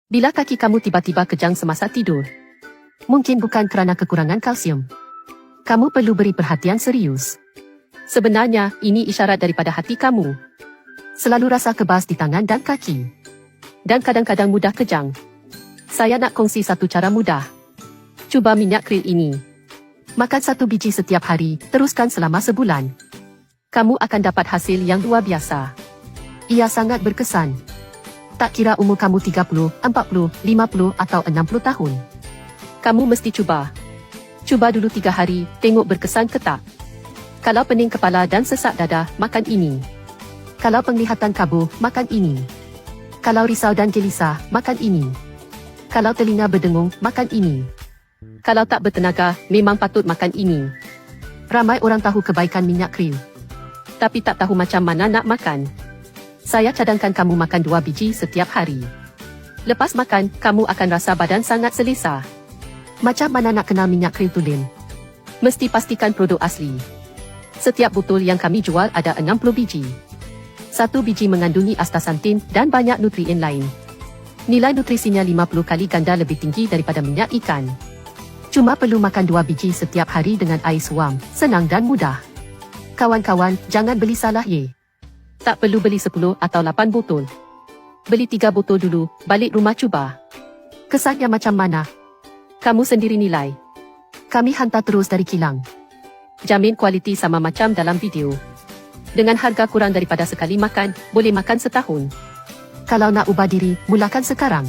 Bila kaki kamu tiba-tiba kejang semasa tidur, mungkin bukan kerana kekurangan kalsium. Kamu perlu beri perhatian serius. Sebenarnya, ini isyarat daripada hati kamu. Selalu rasa kebas di tangan dan kaki. Dan kadang-kadang mudah kejang. Saya nak kongsi satu cara mudah. Cuba minyak krill ini. Makan 1 biji setiap hari, teruskan selama sebulan. Kamu akan dapat hasil yang luar biasa. Ia sangat berkesan. Tak kira umur kamu 30, 40, 50 atau 60 tahun. Kamu mesti cuba. Cuba dulu 3 hari, tengok berkesan ke tak. Kalau pening kepala dan sesak dada, makan ini. Kalau penglihatan kabur, makan ini. Kalau risau dan gelisah, makan ini. Kalau telinga berdengung, makan ini. Kalau tak bertenaga, memang patut makan ini. Ramai orang tahu kebaikan minyak krill, tapi tak tahu macam mana nak makan. Saya cadangkan kamu makan 2 biji setiap hari. Lepas makan, kamu akan rasa badan sangat selesa. Macam mana nak kenal minyak krill tulen? Mesti pastikan produk asli. Setiap botol yang kami jual ada 60 biji. 1 biji mengandungi astaxanthin dan banyak nutrien lain. Nilai nutrisinya 50 kali ganda lebih tinggi daripada minyak ikan. Cuma perlu makan 2 biji setiap hari dengan air suam, senang dan mudah. Kawan-kawan, jangan beli salah ye. Tak perlu beli 10 atau 8 botol. Beli 3 botol dulu, balik rumah cuba. Kesannya macam mana? Kamu sendiri nilai. Kami hantar terus dari kilang. Jamin kualiti sama macam dalam video. Dengan harga kurang daripada sekali makan, boleh makan setahun. Kalau nak ubah diri, mulakan sekarang.